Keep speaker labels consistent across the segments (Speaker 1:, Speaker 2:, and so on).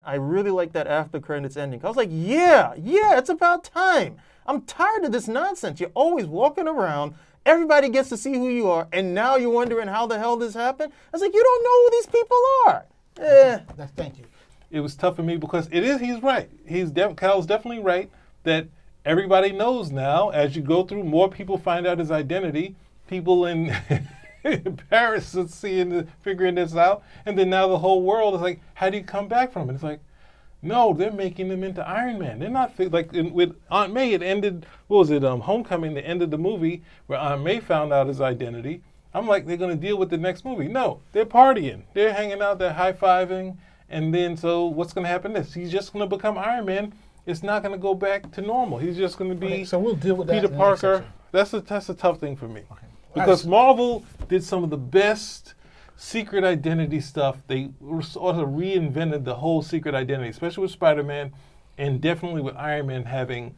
Speaker 1: I really like that after credits ending. I was like, yeah, it's about time. I'm tired of this nonsense. You're always walking around. Everybody gets to see who you are, and now you're wondering how the hell this happened. I was like, you don't know who these people are.
Speaker 2: Thank you.
Speaker 3: It was tough for me because he's right. Kyle's definitely right that everybody knows now. As you go through, more people find out his identity. People in Paris are figuring this out, and then now the whole world is like, how do you come back from it? It's like, no, they're making him into Iron Man. They're not with Aunt May. It ended. What was it? Homecoming. The end of the movie where Aunt May found out his identity. I'm like, they're gonna deal with the next movie. No, they're partying. They're hanging out. They're high fiving. And then, so what's gonna happen next? He's just gonna become Iron Man. It's not gonna go back to normal. He's just gonna be.
Speaker 2: Okay, so we'll deal with that.
Speaker 3: Peter Parker. That's a tough thing for me. Okay. Because Marvel did some of the best secret identity stuff. They sort of reinvented the whole secret identity, especially with Spider-Man, and definitely with Iron Man, having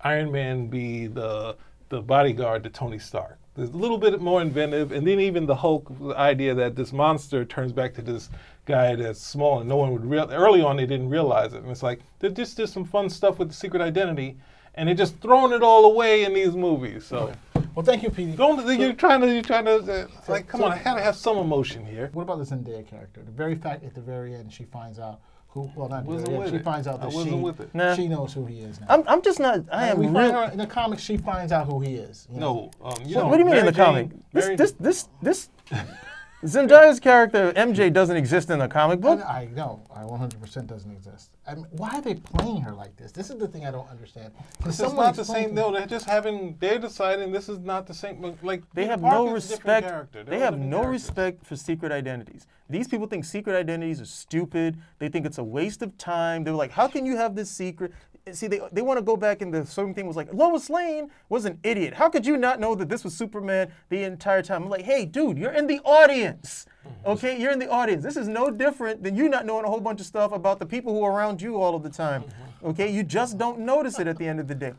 Speaker 3: Iron Man be the bodyguard to Tony Stark. There's a little bit more inventive, and then even the Hulk idea that this monster turns back to this guy that's small, and no one would early on they didn't realize it, and it's like they just did some fun stuff with the secret identity, and they're just throwing it all away in these movies. So.
Speaker 2: Well, thank you, Petey.
Speaker 3: You're trying to. Like, come on! I gotta have some emotion here.
Speaker 2: What about the Zendaya character? The very fact at the very end she finds out who. Well, not
Speaker 3: wasn't
Speaker 2: the very
Speaker 3: with
Speaker 2: end.
Speaker 3: it.
Speaker 2: She finds out that
Speaker 1: Nah.
Speaker 2: she knows who he is now.
Speaker 1: I'm just not. I am
Speaker 2: we
Speaker 1: real.
Speaker 2: find her in the comics. She finds out who he is. You know?
Speaker 3: No.
Speaker 1: What do you mean in the comic? This Zendaya's character MJ doesn't exist in the comic book.
Speaker 2: I know. I 100% doesn't exist. I mean, why are they playing her like this? This is the thing I don't understand.
Speaker 3: It's not the same. No, they're just having. They're deciding this is not the same. Like
Speaker 1: they have
Speaker 3: Parker's
Speaker 1: no
Speaker 3: a different character.
Speaker 1: respect. They have no respect for secret identities. These people think secret identities are stupid. They think it's a waste of time. They're like, how can you have this secret? See, they want to go back and the certain thing was like, Lois Lane was an idiot. How could you not know that this was Superman the entire time? I'm like, hey, dude, you're in the audience. Okay, you're in the audience. This is no different than you not knowing a whole bunch of stuff about the people who are around you all of the time. Okay, you just don't notice it at the end of the day.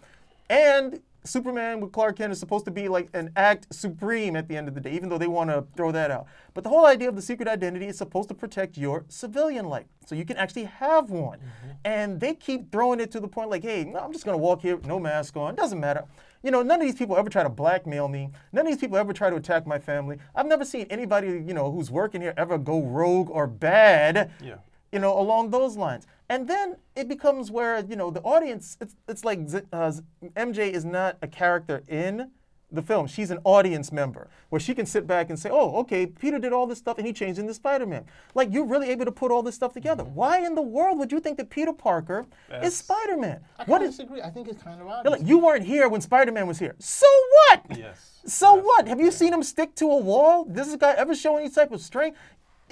Speaker 1: And Superman with Clark Kent is supposed to be like an act supreme at the end of the day, even though they want to throw that out. But the whole idea of the secret identity is supposed to protect your civilian life, so you can actually have one. And they keep throwing it to the point like, hey, no, I'm just going to walk here, no mask on, doesn't matter. You know, none of these people ever try to blackmail me. None of these people ever try to attack my family. I've never seen anybody, you know, who's working here ever go rogue or bad.
Speaker 3: Yeah.
Speaker 1: You know, along those lines. And then it becomes where, you know, the audience, it's like MJ is not a character in the film. She's an audience member where she can sit back and say, oh, okay, Peter did all this stuff and he changed into Spider-Man. Like, you're really able to put all this stuff together. Why in the world would you think that Peter Parker is Spider-Man?
Speaker 2: I disagree. I think it's kind of obvious.
Speaker 1: Like, you weren't here when Spider-Man was here. So what?
Speaker 3: Yes.
Speaker 1: So what? Have you seen him stick to a wall? Does this guy ever show any type of strength?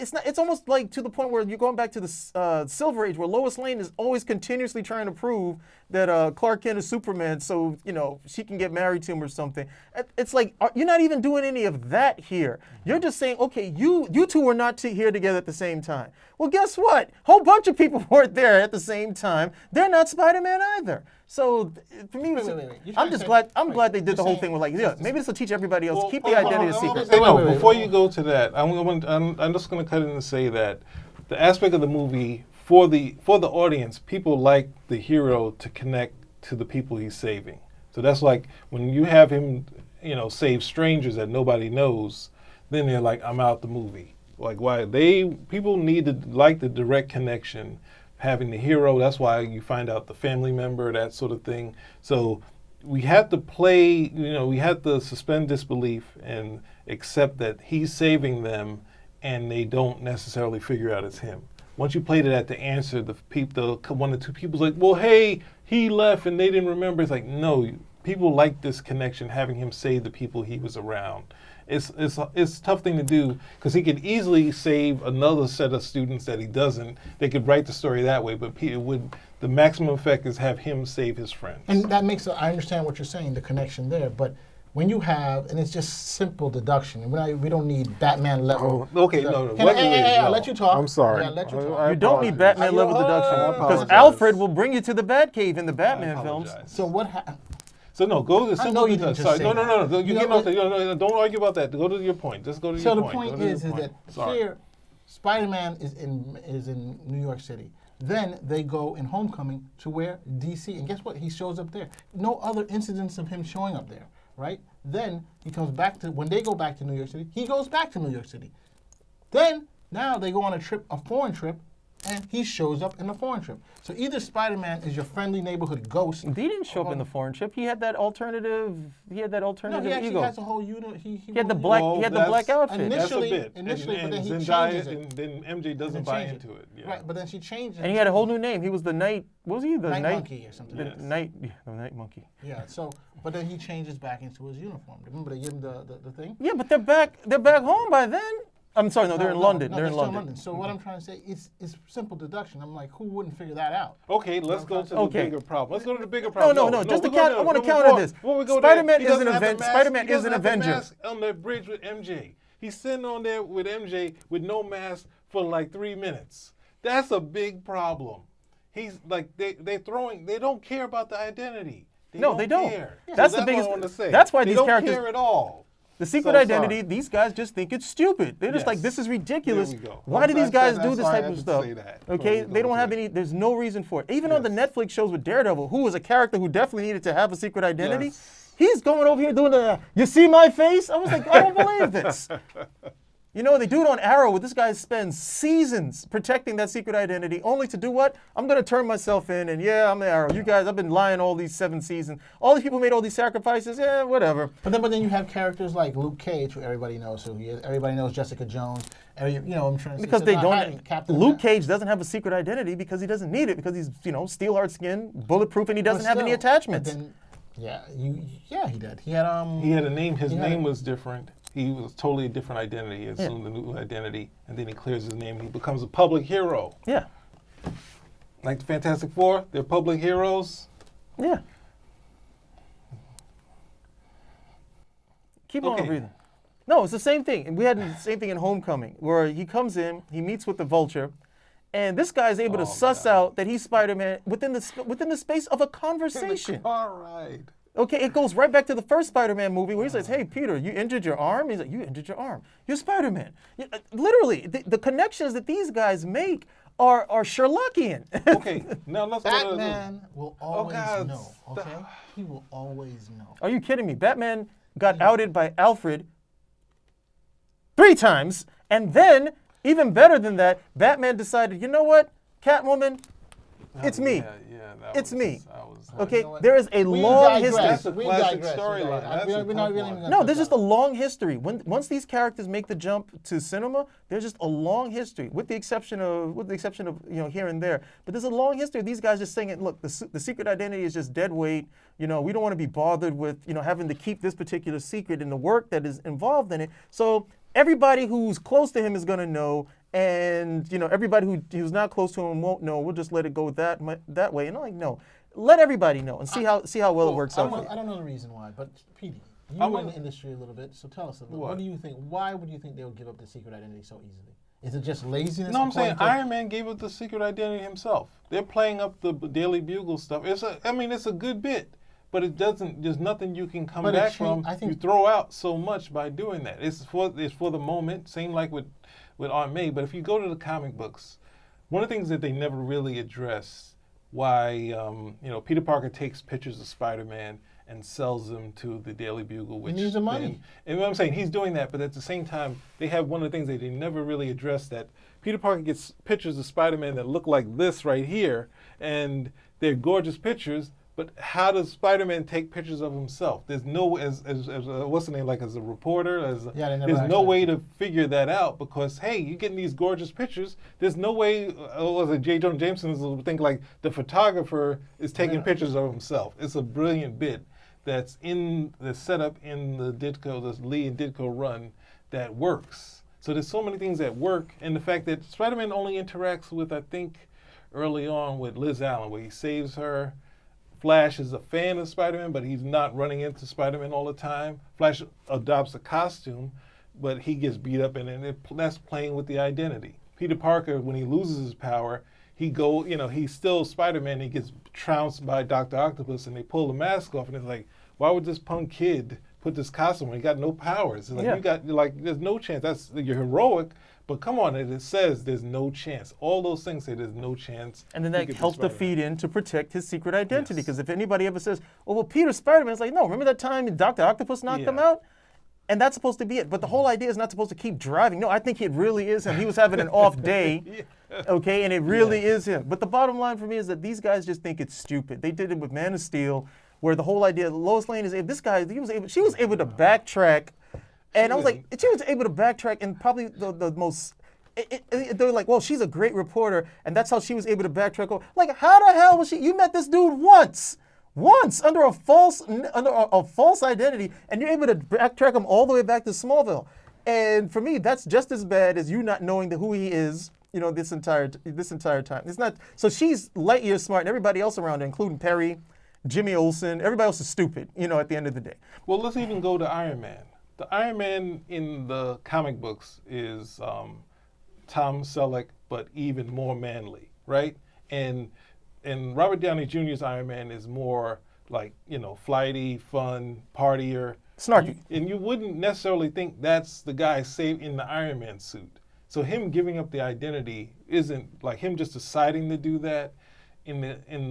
Speaker 1: It's not. It's almost like to the point where you're going back to the Silver Age, where Lois Lane is always continuously trying to prove that Clark Kent is Superman, so you know she can get married to him or something. It's like you're not even doing any of that here. You're just saying, okay, you two were not here together at the same time. Well, guess what? Whole bunch of people weren't there at the same time. They're not Spider-Man either. So for me, I'm just glad. I'm glad they did the whole thing with like, yeah, maybe this will teach everybody else. Keep the identity a secret.
Speaker 3: Before you go to that, I'm just going to cut in and say that the aspect of the movie for the audience, people like the hero to connect to the people he's saving. So that's like when you have him, you know, save strangers that nobody knows, then they're like, I'm out the movie. Like why people need to like the direct connection. Having the hero, that's why you find out the family member, that sort of thing. So we had to play, you know, we had to suspend disbelief and accept that he's saving them and they don't necessarily figure out it's him. Once you played it at the answer, one or two people's like, well, hey, he left and they didn't remember. It's like, no, people like this connection, having him save the people he was around. It's a tough thing to do because he could easily save another set of students that he doesn't. They could write the story that way, but the maximum effect is have him save his friends.
Speaker 2: And that makes I understand what you're saying, the connection there, but when you have, and it's just simple deduction, and we don't need Batman level.
Speaker 3: Oh, okay, no.
Speaker 2: I'll let you talk.
Speaker 4: I'm sorry.
Speaker 2: Yeah, let you talk.
Speaker 1: You don't need Batman level deduction because Alfred will bring you to the Batcave in the Batman films.
Speaker 2: So what happened?
Speaker 3: So no, go to the simple.
Speaker 2: I know you didn't just say
Speaker 3: no.
Speaker 2: that.
Speaker 3: You get off the, don't argue about that. Go to your point. Just go to your point.
Speaker 2: So the point is that here, Spider-Man is in New York City. Then they go in Homecoming to where DC, and guess what? He shows up there. No other incidents of him showing up there, right? Then he comes back to when they go back to New York City. He goes back to New York City. Then now they go on a foreign trip, and he shows up in the foreign trip. So either Spider-Man is your friendly neighborhood ghost.
Speaker 1: He didn't show up in the foreign trip. He had that alternative. He had that
Speaker 2: No,
Speaker 1: alternative
Speaker 2: he actually
Speaker 1: ego.
Speaker 2: has a whole unit. He
Speaker 1: He had the black.
Speaker 3: Well,
Speaker 1: he had the
Speaker 3: that's-
Speaker 1: black outfit.
Speaker 2: Initially-
Speaker 3: That's a bit.
Speaker 2: initially,
Speaker 3: and,
Speaker 2: but then he
Speaker 3: Zendaya,
Speaker 2: changes it.
Speaker 3: and then MJ doesn't
Speaker 2: Doesn't
Speaker 3: buy
Speaker 2: change
Speaker 3: into it. Yeah.
Speaker 2: Right, but then she changes.
Speaker 1: And he had a whole new name. He was the night. What was he? The
Speaker 2: Night
Speaker 1: night
Speaker 2: Monkey or something.
Speaker 1: The
Speaker 3: Yes.
Speaker 1: night. Yeah, the night monkey.
Speaker 2: Yeah. So, but then he changes back into his uniform. Remember they give him the thing.
Speaker 1: Yeah, but they're back. They're back home by then. I'm sorry. No, they're in London.
Speaker 2: No,
Speaker 1: they're in
Speaker 2: still
Speaker 1: London.
Speaker 2: So what I'm trying to say is simple deduction. I'm like, who wouldn't figure that out?
Speaker 3: Okay, let's go to
Speaker 1: Okay.
Speaker 3: the bigger problem. Let's go to the bigger
Speaker 1: No,
Speaker 3: problem.
Speaker 1: no. Just to
Speaker 3: we're going
Speaker 1: I want to
Speaker 3: there.
Speaker 1: counter
Speaker 3: Before-
Speaker 1: this.
Speaker 3: before we go there,
Speaker 1: Spider-Man
Speaker 3: he
Speaker 1: is an
Speaker 3: doesn't have the
Speaker 1: event.
Speaker 3: mask-
Speaker 1: Spider-Man
Speaker 3: he
Speaker 1: is
Speaker 3: doesn't
Speaker 1: an
Speaker 3: have the
Speaker 1: Avenger.
Speaker 3: mask on the bridge with MJ. He's sitting on there with MJ with no mask for like 3 minutes. That's a big problem. He's like they don't care about the identity.
Speaker 1: No, they don't.
Speaker 3: Care.
Speaker 1: Yeah.
Speaker 3: So
Speaker 1: That's the
Speaker 3: what
Speaker 1: biggest-
Speaker 3: I want to say.
Speaker 1: that's why
Speaker 3: they
Speaker 1: these
Speaker 3: don't
Speaker 1: characters-
Speaker 3: care at all.
Speaker 1: The secret
Speaker 3: So
Speaker 1: identity.
Speaker 3: sorry.
Speaker 1: These guys just think it's stupid. They're just
Speaker 3: Yes.
Speaker 1: like, this is ridiculous.
Speaker 3: There we go.
Speaker 1: Why do these guys do
Speaker 3: That's
Speaker 1: this
Speaker 3: why I
Speaker 1: type
Speaker 3: had
Speaker 1: of
Speaker 3: to
Speaker 1: stuff?
Speaker 3: say that
Speaker 1: Okay,
Speaker 3: before we
Speaker 1: they
Speaker 3: go
Speaker 1: don't have
Speaker 3: to it.
Speaker 1: any. There's no reason for it. Even on the
Speaker 3: Yes.
Speaker 1: Netflix shows with Daredevil, who was a character who definitely needed to have a secret identity.
Speaker 3: Yes.
Speaker 1: He's going over here doing the. You see my face? I was like, I don't believe this. You know, they do it on Arrow, where this guy spends seasons protecting that secret identity, only to do what? I'm going to turn myself in, and yeah, I'm the Arrow. You guys, I've been lying all these 7 seasons. All these people made all these sacrifices. Yeah, whatever.
Speaker 2: But then you have characters like Luke Cage, who everybody knows who he is. Everybody knows Jessica Jones. I'm trying to say.
Speaker 1: Because
Speaker 2: so
Speaker 1: they
Speaker 2: not having
Speaker 1: don't.
Speaker 2: Captain
Speaker 1: Luke
Speaker 2: America.
Speaker 1: Cage doesn't have a secret identity because he doesn't need it, because he's, steel hard skin, bulletproof, and he doesn't
Speaker 2: But
Speaker 1: have any
Speaker 2: still,
Speaker 1: attachments.
Speaker 2: but then, he did. He had
Speaker 3: He had a name. His
Speaker 2: He had
Speaker 3: name
Speaker 2: a-
Speaker 3: was different. He was totally a different identity. He assumed a new identity, and then he clears his name. He becomes a public hero.
Speaker 1: Yeah.
Speaker 3: Like the Fantastic Four, they're public heroes.
Speaker 1: Yeah. Keep on
Speaker 3: Okay.
Speaker 1: breathing. No, it's the same thing. And we had the same thing in Homecoming, where he comes in, he meets with the Vulture, and this guy is able to
Speaker 3: Oh,
Speaker 1: suss
Speaker 3: God.
Speaker 1: out that he's Spider-Man within the space of a conversation.
Speaker 3: All right.
Speaker 1: Okay, it goes right back to the first Spider-Man movie where he says, "Hey, Peter, you injured your arm?" He's like, "You injured your arm. You're Spider-Man." Literally, the connections that these guys make are Sherlockian.
Speaker 3: Okay, now let's go to
Speaker 2: Batman will always
Speaker 3: God,
Speaker 2: know.
Speaker 3: stop.
Speaker 2: Okay, he will always know.
Speaker 1: Are you kidding me? Batman got outed by Alfred 3 times, and then, even better than that, Batman decided, you know what, Catwoman, it's me. It's me. Okay,
Speaker 2: You know what?
Speaker 1: there is a
Speaker 2: We
Speaker 1: long
Speaker 2: digress.
Speaker 3: That's
Speaker 1: history.
Speaker 3: a
Speaker 2: We
Speaker 3: classic
Speaker 2: digress.
Speaker 3: storyline.
Speaker 2: Yeah,
Speaker 3: That's
Speaker 2: we're
Speaker 3: a
Speaker 2: not
Speaker 3: tough
Speaker 2: really
Speaker 3: one.
Speaker 2: even gonna
Speaker 1: No,
Speaker 2: touch
Speaker 1: there's just
Speaker 2: that.
Speaker 1: a long history. Once these characters make the jump to cinema, there's just a long history, with the exception of here and there. But there's a long history of these guys just saying, look, the secret identity is just dead weight. We don't want to be bothered with having to keep this particular secret and the work that is involved in it. So everybody who's close to him is going to know, and everybody who's not close to him won't know. We'll just let it go that way. And I'm like, no, let everybody know and see how well it works out.
Speaker 2: I don't know the reason why, but Petey, you
Speaker 3: I'm
Speaker 2: were in
Speaker 3: gonna-
Speaker 2: the industry a little bit, so tell us a little.
Speaker 3: What?
Speaker 2: What do you think? Why would you think they would give up the secret identity so easily? Is it just laziness?
Speaker 3: No, I'm saying
Speaker 2: according to-
Speaker 3: Iron Man gave up the secret identity himself. They're playing up the Daily Bugle stuff. It's a good bit, but it doesn't. There's nothing you can come
Speaker 2: But it
Speaker 3: back
Speaker 2: changed-
Speaker 3: from.
Speaker 2: I think-
Speaker 3: You throw out so much by doing that. It's for the moment. Same like with Aunt May. But if you go to the comic books, one of the things that they never really address why Peter Parker takes pictures of Spider-Man and sells them to the Daily Bugle, which
Speaker 2: needs the money.
Speaker 3: And what I'm saying, he's doing that, but at the same time, they have one of the things that they never really address, that Peter Parker gets pictures of Spider-Man that look like this right here, and they're gorgeous pictures, but how does Spider-Man take pictures of himself? There's no, as what's the name, like as a reporter,
Speaker 2: Yeah, they never
Speaker 3: there's no
Speaker 2: actually-
Speaker 3: way to figure that out, because, hey, you're getting these gorgeous pictures. There's no way, was it J. Jonah Jameson will think like the photographer is taking
Speaker 2: Yeah.
Speaker 3: pictures of himself. It's a brilliant bit that's in the setup in the Lee and Ditko run that works. So there's so many things that work, and the fact that Spider-Man only interacts with, I think, early on with Liz Allen, where he saves her. Flash is a fan of Spider-Man, but he's not running into Spider-Man all the time. Flash adopts a costume, but he gets beat up, and that's playing with the identity. Peter Parker, when he loses his power, he's still Spider-Man. He gets trounced by Dr. Octopus, and they pull the mask off, and it's like, why would this punk kid put this costume on? He got no powers. It's like,
Speaker 1: Yeah.
Speaker 3: there's no chance. You're heroic, But come on, it says there's no chance. All those things say there's no chance.
Speaker 1: And then
Speaker 3: he
Speaker 1: that
Speaker 3: could be
Speaker 1: helps to
Speaker 3: Spider-Man.
Speaker 1: feed in to protect his secret identity.
Speaker 3: Yes.
Speaker 1: Because if anybody ever says, "Oh, well, Peter's Spider-Man," it's like, no. Remember that time Dr. Octopus knocked him
Speaker 3: Yeah.
Speaker 1: out? And that's supposed to be it. But the whole idea is not supposed to keep driving. No, I think it really is him. He was having an off day, okay, and it really is him. But the bottom line for me is that these guys just think it's stupid. They did it with Man of Steel, where the whole idea, Lois Lane is, this guy, she was able to backtrack, and I was like, she was able to backtrack in probably the most. They're like, well, she's a great reporter, and that's how she was able to backtrack. Like, how the hell was she? You met this dude once under a false identity, and you're able to backtrack him all the way back to Smallville. And for me, that's just as bad as you not knowing who he is. You know, this entire time. It's not. So she's light years smart, and everybody else around her, including Perry, Jimmy Olsen, everybody else is stupid. You know, at the end of the day.
Speaker 3: Well, let's even go to Iron Man. The Iron Man in the comic books is Tom Selleck, but even more manly, right? And Robert Downey Jr.'s Iron Man is more like, flighty, fun, partier.
Speaker 1: Snarky.
Speaker 3: And you wouldn't necessarily think that's the guy saved in the Iron Man suit. So him giving up the identity isn't like him just deciding to do that in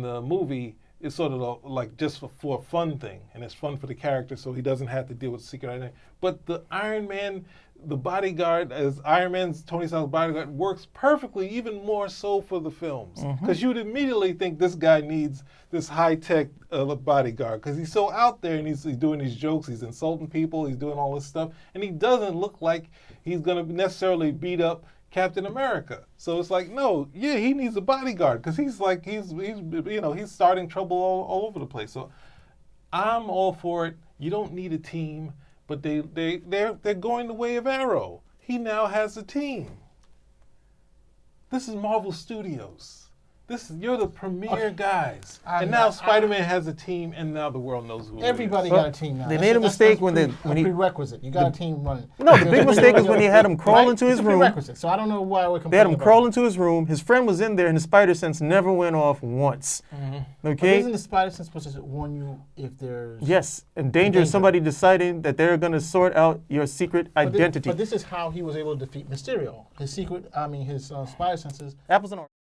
Speaker 3: the movie. It's sort of like just for a fun thing, and it's fun for the character, so he doesn't have to deal with secret identity. But the Iron Man, the bodyguard, as Iron Man's Tony Stark's bodyguard, works perfectly, even more so for the films, because you'd immediately think this guy needs this high-tech bodyguard, because he's so out there and he's doing these jokes, he's insulting people, he's doing all this stuff, and he doesn't look like he's going to necessarily beat up Captain America. So it's like, no, yeah, he needs a bodyguard because he's starting trouble all over the place. So I'm all for it. You don't need a team, but they're going the way of Arrow. He now has a team. This is Marvel Studios. You're the premier guys. And now Spider-Man has a team, and now the world knows who
Speaker 2: Everybody
Speaker 3: it is.
Speaker 2: got a team now.
Speaker 1: They made a mistake when
Speaker 2: a
Speaker 1: he.
Speaker 2: prerequisite. You got a team running.
Speaker 1: No, the big mistake was when he had him crawl into his
Speaker 2: It's a
Speaker 1: room.
Speaker 2: prerequisite. So I don't know why we're complaining.
Speaker 1: They had him
Speaker 2: about
Speaker 1: crawl
Speaker 2: it.
Speaker 1: into his room. His friend was in there, and his spider sense never went off once.
Speaker 2: But
Speaker 1: Okay.
Speaker 2: isn't the spider sense supposed to warn you if there's
Speaker 1: Yes, and danger is
Speaker 2: Danger.
Speaker 1: somebody deciding that they're going to sort out your secret
Speaker 2: But
Speaker 1: identity.
Speaker 2: this is how he was able to defeat Mysterio. His spider senses.
Speaker 1: Apples and oranges.